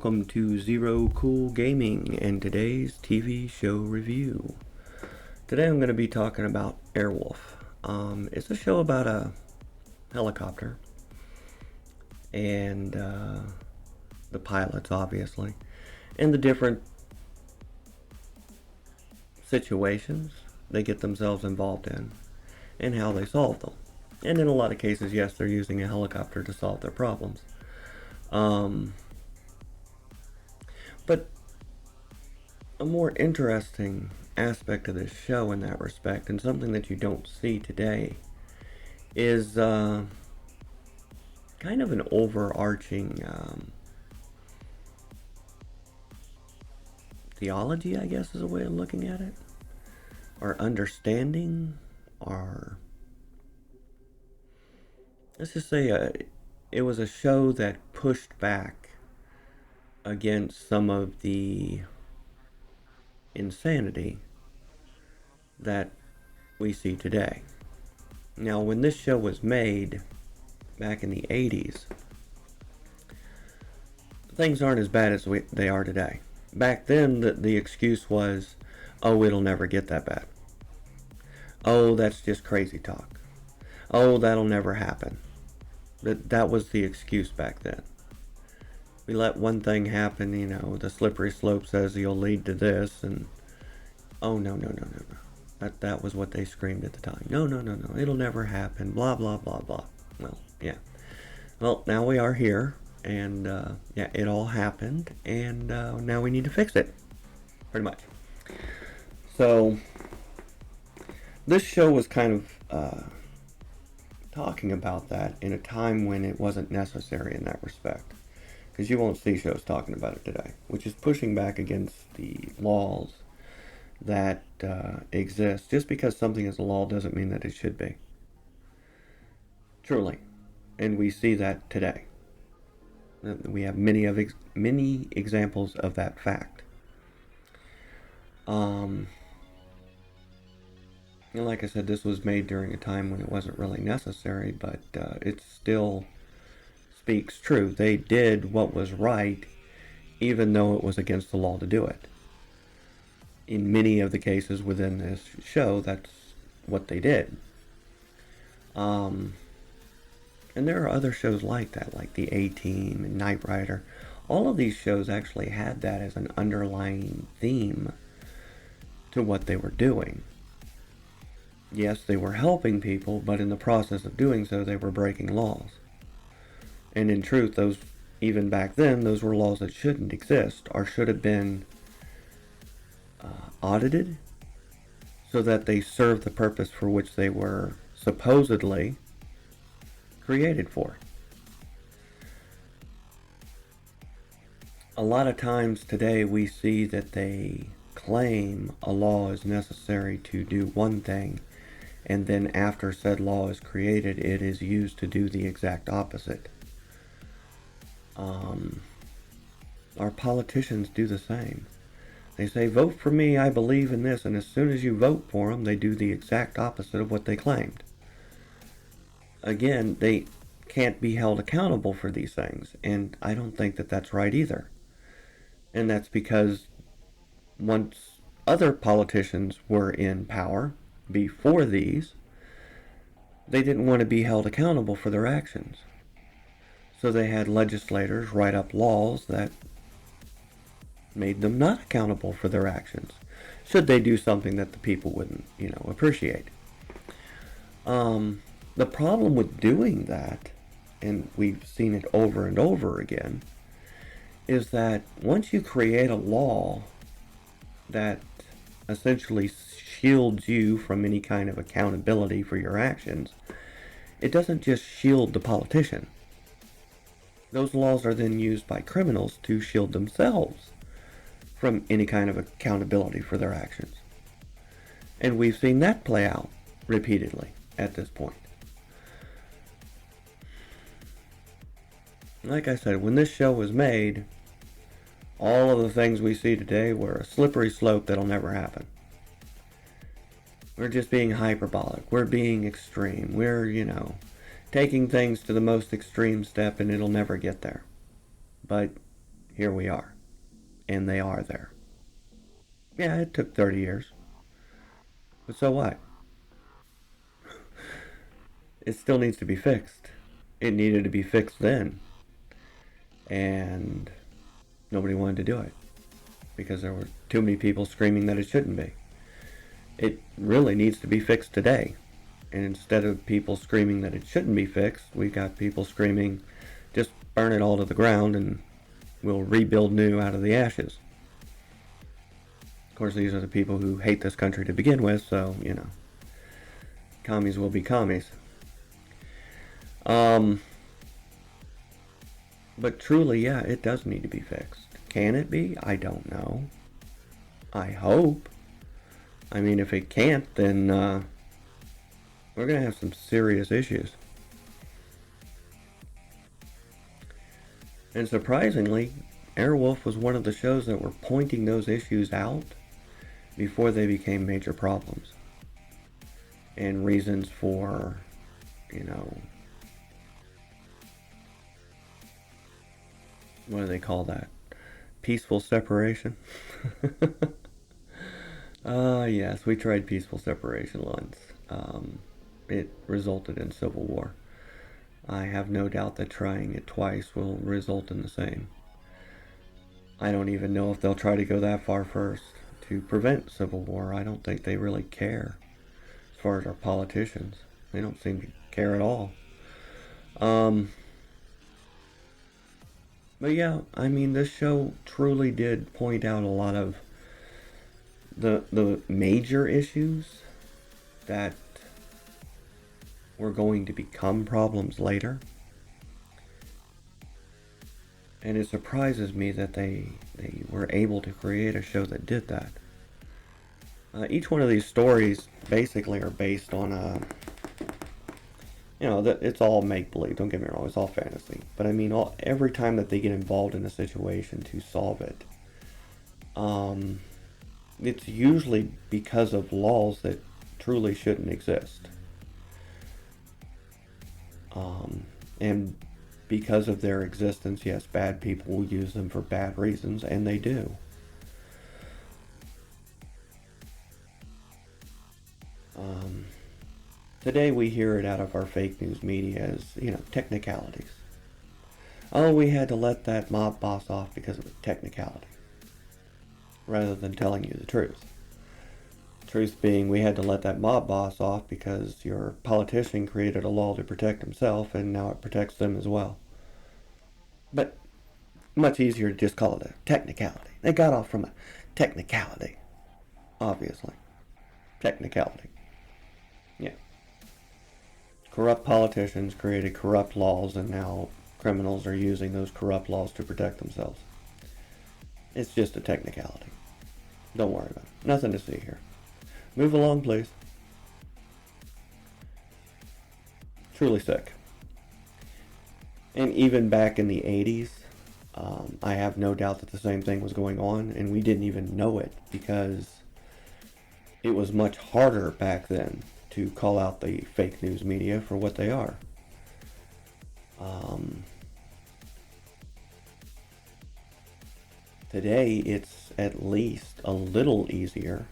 welcome to Zero Cool Gaming and today's TV show review. Today I'm going to be talking about Airwolf. It's a show about a helicopter and the pilots, obviously, and the different situations they get themselves involved in and how they solve them. And in a lot of cases, yes, they're using a helicopter to solve their problems. But a more interesting aspect of this show in that respect, and something that you don't see today, is kind of an overarching theology, I guess is a way of looking at it, or understanding, or let's just say it was a show that pushed back against some of the insanity that we see today. Now, when this show was made back in the 80s, things aren't as bad as they are today. Back then, the excuse was, oh, it'll never get that bad. Oh, that's just crazy talk. Oh, that'll never happen. That was the excuse back then. We let one thing happen, the slippery slope says you'll lead to this, and oh, no. That was what they screamed at the time. No, it'll never happen, blah, blah, blah, blah. Well, yeah. Well, now we are here, and yeah, it all happened, and now we need to fix it, pretty much. So, this show was kind of talking about that in a time when it wasn't necessary in that respect. Because you won't see shows talking about it today, which is pushing back against the laws that exist. Just because something is a law doesn't mean that it should be. Truly. And we see that today. We have many examples of that fact. And like I said, this was made during a time when it wasn't really necessary, but it still speaks true. They did what was right, even though it was against the law to do it. In many of the cases within this show, that's what they did. And there are other shows like that, like the A-Team and Knight Rider. All of these shows actually had that as an underlying theme to what they were doing. Yes, they were helping people, but in the process of doing so, they were breaking laws. And in truth, even back then, those were laws that shouldn't exist, or should have been audited, so that they served the purpose for which they were supposedly created for. A lot of times today, we see that they claim a law is necessary to do one thing, and then after said law is created, it is used to do the exact opposite. Our politicians do the same. They say, vote for me, I believe in this, and as soon as you vote for them, they do the exact opposite of what they claimed. Again, they can't be held accountable for these things, and I don't think that that's right either. And that's because once other politicians were in power before these, they didn't want to be held accountable for their actions. So they had legislators write up laws that made them not accountable for their actions, should they do something that the people wouldn't, appreciate. The problem with doing that, and we've seen it over and over again, is that once you create a law that essentially shields you from any kind of accountability for your actions, it doesn't just shield the politician. Those laws are then used by criminals to shield themselves from any kind of accountability for their actions. And we've seen that play out repeatedly at this point. Like I said, when this show was made, all of the things we see today were a slippery slope that'll never happen. We're just being hyperbolic. We're being extreme. We're, taking things to the most extreme step, and it'll never get there. But here we are. And they are there. Yeah, it took 30 years. But so what? It still needs to be fixed. It needed to be fixed then. And nobody wanted to do it because there were too many people screaming that it shouldn't be. It really needs to be fixed today. And instead of people screaming that it shouldn't be fixed, we've got people screaming, just burn it all to the ground and we'll rebuild new out of the ashes. Of course, these are the people who hate this country to begin with, so, commies will be commies. But truly, yeah, it does need to be fixed. Can it be? I don't know. I hope. I mean, if it can't, then we're going to have some serious issues. And surprisingly, Airwolf was one of the shows that were pointing those issues out before they became major problems. And reasons for, what do they call that? Peaceful separation? Yes, we tried peaceful separation once. It resulted in civil war. I have no doubt that trying it twice will result in the same. I don't even know if they'll try to go that far first to prevent civil war. I don't think they really care. As far as our politicians, they don't seem to care at all. But yeah, I mean, this show truly did point out a lot of the major issues that were going to become problems later. And it surprises me that they were able to create a show that did that. Each one of these stories basically are based on it's all make-believe, don't get me wrong, it's all fantasy. But I mean, every time that they get involved in a situation to solve it, it's usually because of laws that truly shouldn't exist. And because of their existence, yes, bad people will use them for bad reasons, and they do. Today we hear it out of our fake news media as, technicalities. Oh, we had to let that mob boss off because of a technicality, rather than telling you the truth. Truth being, we had to let that mob boss off because your politician created a law to protect himself, and now it protects them as well. But much easier to just call it a technicality. They got off from a technicality, obviously. Technicality. Yeah. Corrupt politicians created corrupt laws, and now criminals are using those corrupt laws to protect themselves. It's just a technicality. Don't worry about it. Nothing to see here. Move along, please. Truly sick. And even back in the 80s, I have no doubt that the same thing was going on, and we didn't even know it because it was much harder back then to call out the fake news media for what they are. Today, it's at least a little easier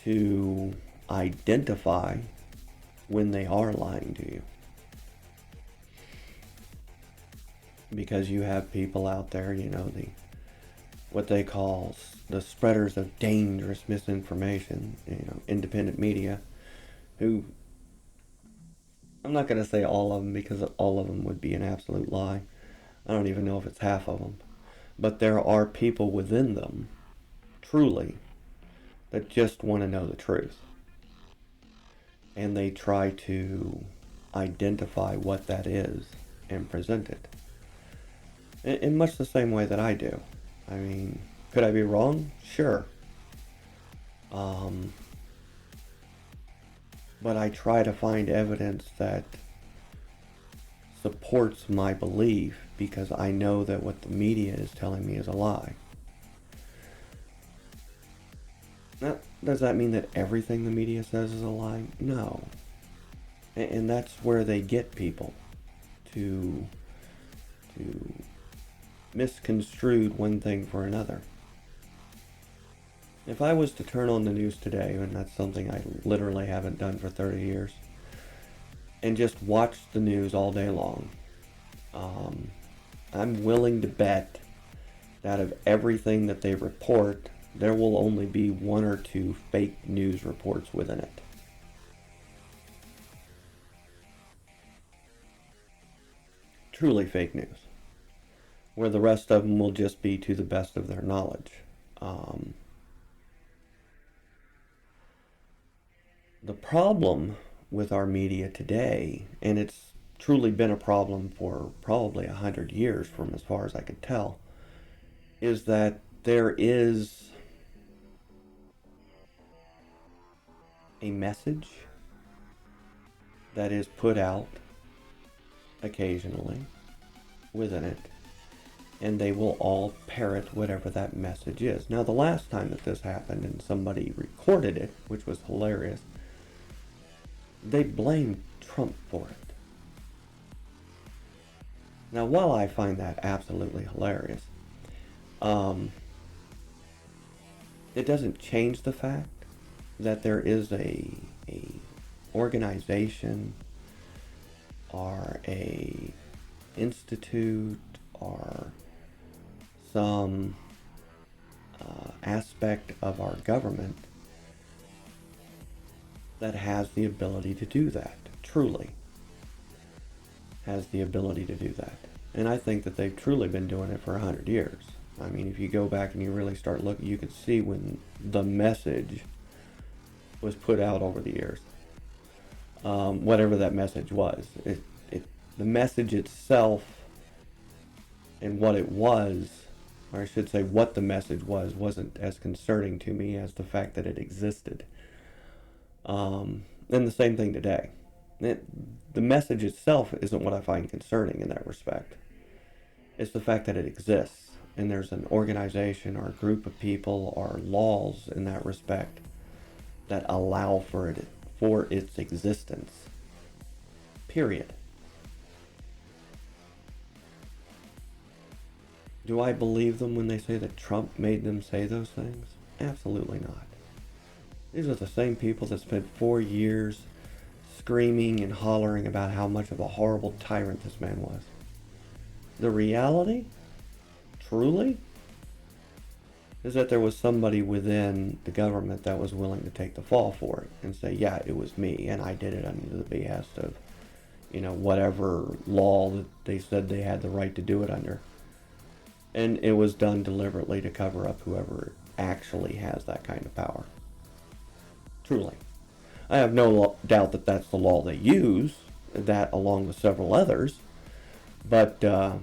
to identify when they are lying to you. Because you have people out there, what they call the spreaders of dangerous misinformation, independent media, who, I'm not going to say all of them because all of them would be an absolute lie. I don't even know if it's half of them. But there are people within them, truly, that just want to know the truth. And they try to identify what that is and present it. In much the same way that I do. I mean, could I be wrong? Sure. But I try to find evidence that supports my belief because I know that what the media is telling me is a lie. Now, does that mean that everything the media says is a lie? No. And that's where they get people to misconstrued one thing for another. If I was to turn on the news today, and that's something I literally haven't done for 30 years, and just watch the news all day long, um, I'm willing to bet that of everything that they report, there will only be one or two fake news reports within it. Truly fake news. Where the rest of them will just be to the best of their knowledge. Um, the problem with our media today, and it's truly been a problem for probably 100 years from as far as I could tell, is that there is a message that is put out occasionally within it, and they will all parrot whatever that message is. Now, the last time that this happened and somebody recorded it, which was hilarious, they blamed Trump for it. Now, while I find that absolutely hilarious, it doesn't change the fact that there is a organization or a institute or some aspect of our government that has the ability to do that, truly has the ability to do that. And I think that they've truly been doing it for 100 years. I mean, if you go back and you really start looking, you can see when the message was put out over the years. Whatever that message was. The message itself and what it was, or I should say what the message was, wasn't as concerning to me as the fact that it existed. And the same thing today. The message itself isn't what I find concerning in that respect. It's the fact that it exists, and there's an organization or a group of people or laws in that respect that allow for its existence. Period. Do I believe them when they say that Trump made them say those things? Absolutely not. These are the same people that spent 4 years screaming and hollering about how much of a horrible tyrant this man was. The reality, truly, is that there was somebody within the government that was willing to take the fall for it and say, yeah, it was me, and I did it under the behest of, whatever law that they said they had the right to do it under. And it was done deliberately to cover up whoever actually has that kind of power. Truly. I have no doubt that that's the law they use, that along with several others, but that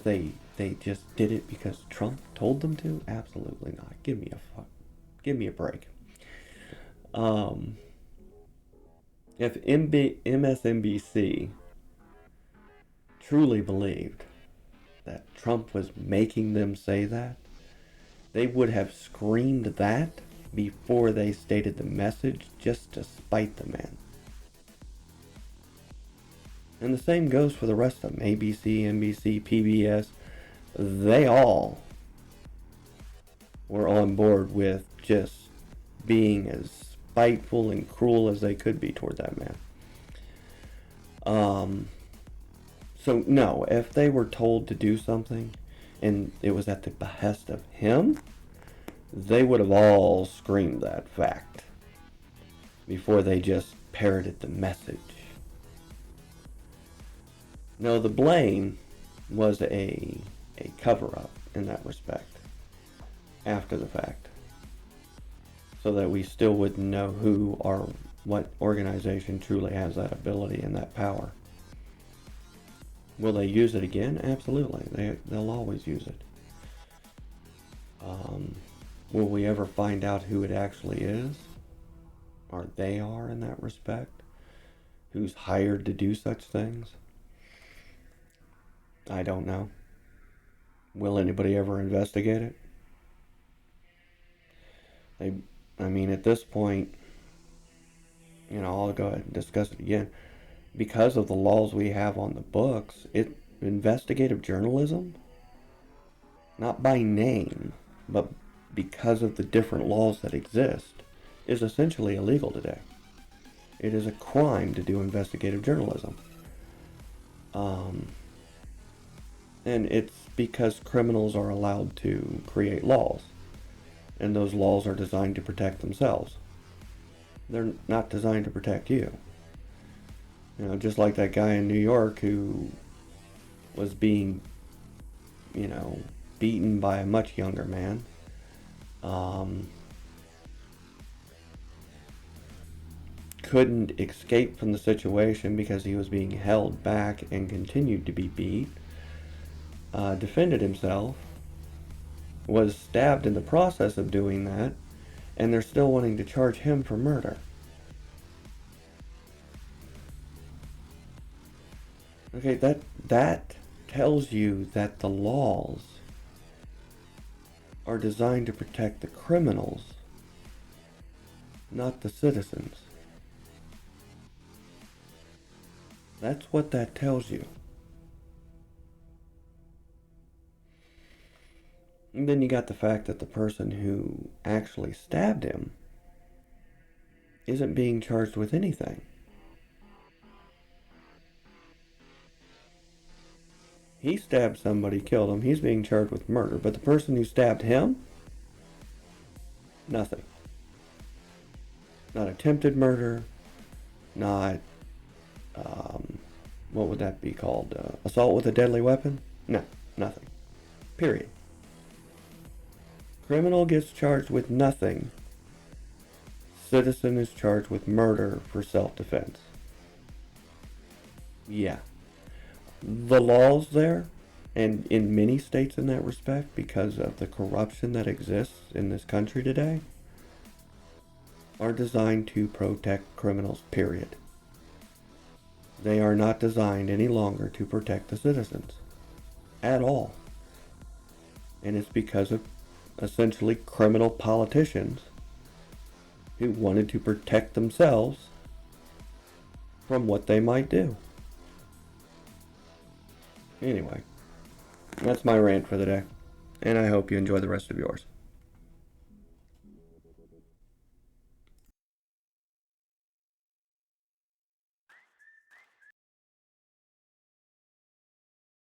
they just did it because Trump told them to? Absolutely not. Give me a break. If MSNBC truly believed that Trump was making them say that, they would have screamed that before they stated the message just to spite the man. And the same goes for the rest of them. ABC, NBC, PBS. They all were on board with just being as spiteful and cruel as they could be toward that man. So no, if they were told to do something and it was at the behest of him, they would have all screamed that fact before they just parroted the message. No, the blame was a cover-up in that respect after the fact, so that we still wouldn't know who or what organization truly has that ability and that power. Will they use it again? Absolutely. They'll always use it. Will we ever find out who it actually is? Or they are in that respect? Who's hired to do such things? I don't know. Will anybody ever investigate it? At this point, I'll go ahead and discuss it again. because of the laws we have on the books, investigative journalism, not by name, but because of the different laws that exist, is essentially illegal today. It is a crime to do investigative journalism. And it's because criminals are allowed to create laws, and those laws are designed to protect themselves. They're not designed to protect you. You know, just like that guy in New York who was being, beaten by a much younger man. Couldn't escape from the situation because he was being held back and continued to be beat. Defended himself, was stabbed in the process of doing that, and they're still wanting to charge him for murder. Okay, that tells you that the laws are designed to protect the criminals, not the citizens. That's what that tells you. And then you got the fact that the person who actually stabbed him isn't being charged with anything. He stabbed somebody, killed him. He's being charged with murder. But the person who stabbed him, nothing. Not attempted murder, not, what would that be called? Assault with a deadly weapon? No, nothing. Period. Criminal gets charged with nothing. Citizen is charged with murder for self-defense. Yeah. The laws there, and in many states in that respect, because of the corruption that exists in this country today, are designed to protect criminals, period. They are not designed any longer to protect the citizens. At all. And it's because of essentially criminal politicians who wanted to protect themselves from what they might do. Anyway, that's my rant for the day, and I hope you enjoy the rest of yours.